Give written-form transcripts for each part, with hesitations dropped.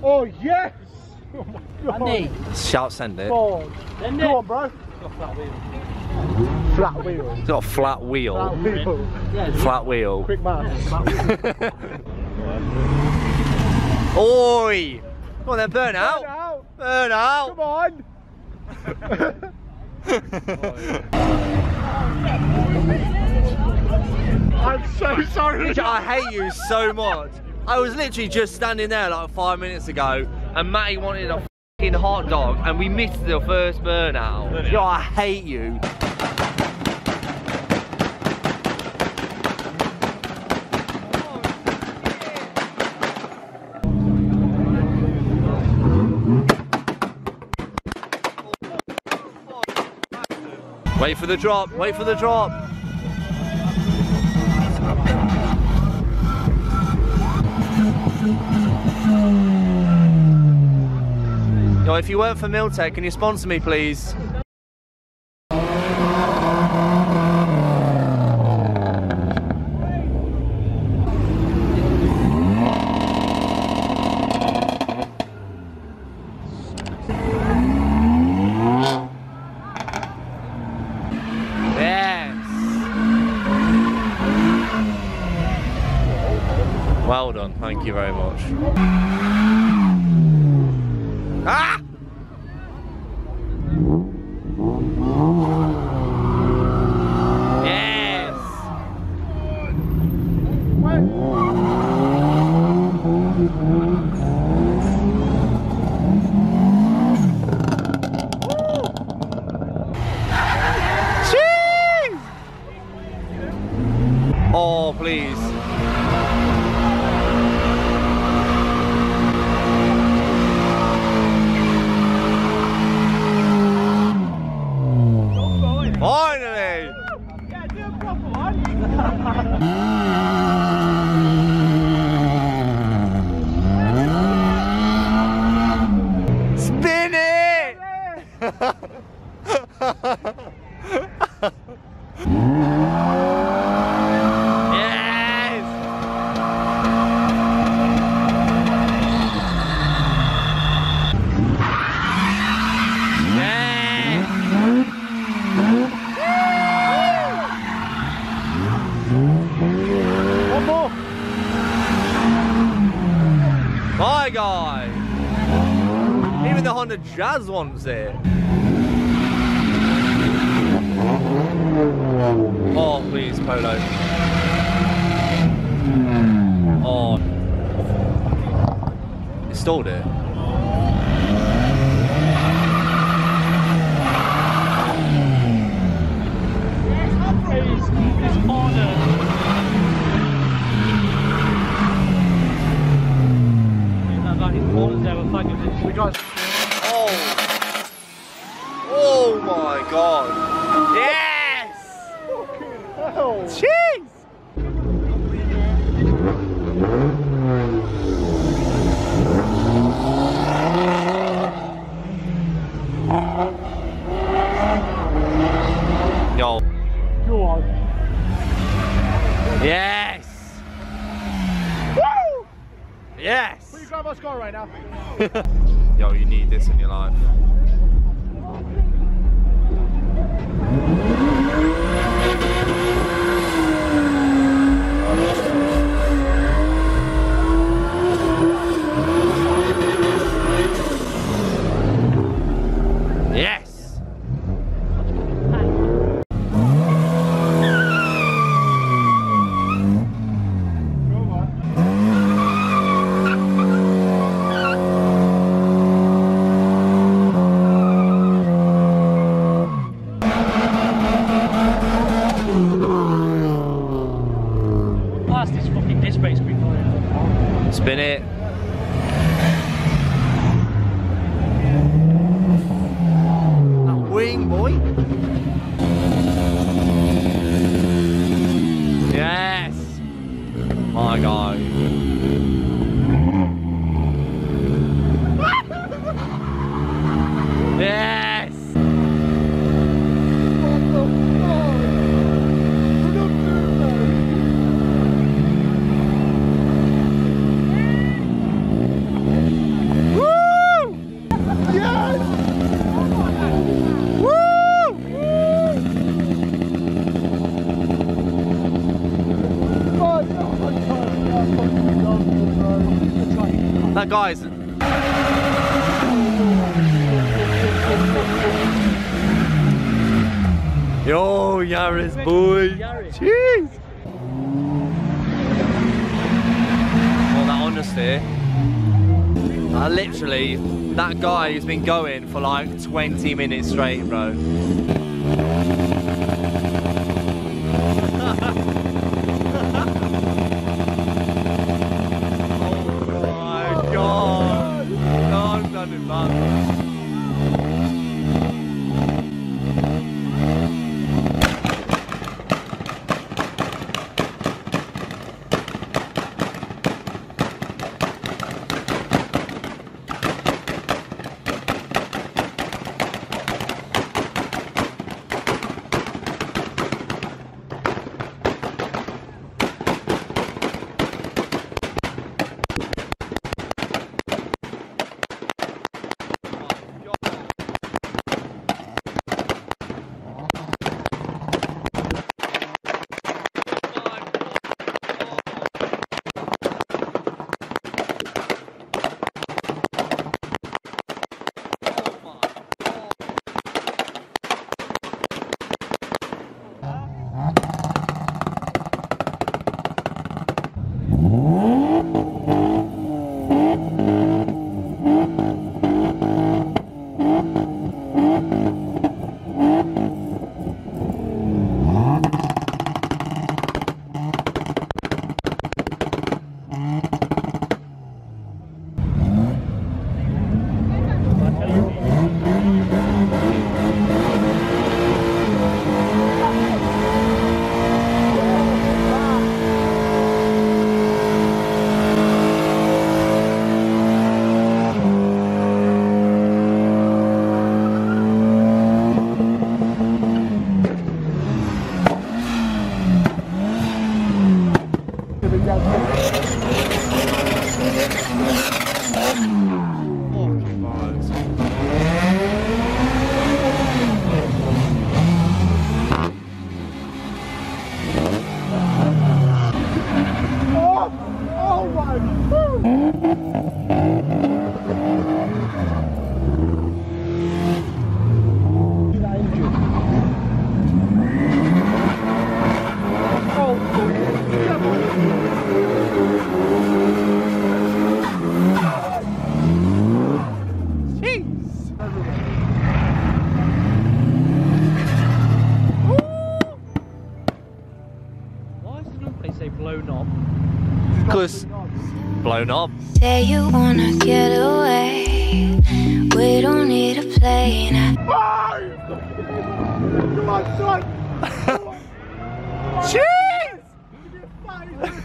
Oh yes! Oh my god! Andy. Shout, send it. Go on, bro. Flat wheel. It's got a flat wheel. Flat wheel. Yeah, Flat wheel. Quick man. Oi! Come on then, burn out. Burn out. Burn out. Come on. I'm so sorry. I hate you so much. I was literally just standing there like 5 minutes ago, and Matty wanted a f***ing hot dog, and we missed the first burnout. Yo, I hate you. Wait for the drop, wait for the drop. Yo, if you work for Miltech, can you sponsor me, please? Well done, thank you very much. Ah! Yes! Cheese! Oh, please. Finally! Yeah, do a proper one. Spin it! Yes! One more. My guy! Even the Honda Jazz wants it. Oh, please, Polo. Oh. Installed it. We got. Oh. Oh my god. Yes! Fucking hell. Jeez! Yo. Go on. Yes! Woo! Yes! Will you grab my score right now? Yo, you need this in your life. Yes! Spin it. That wing, boy. Yes. My God. Yes. That guy's... Yo, Yaris, boy. Jeez. Oh, that honesty. Literally, that guy has been going for like 20 minutes straight, bro. Because blown up. Say you wanna get away. We don't need a plane. Come on, son! Jeez!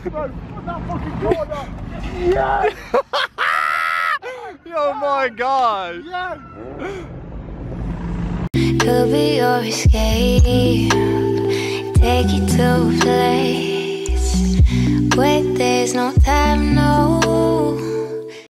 Put that fucking corner! Yes! Oh my god! Yes! Could be your escape. Take you to a place where there's no time, no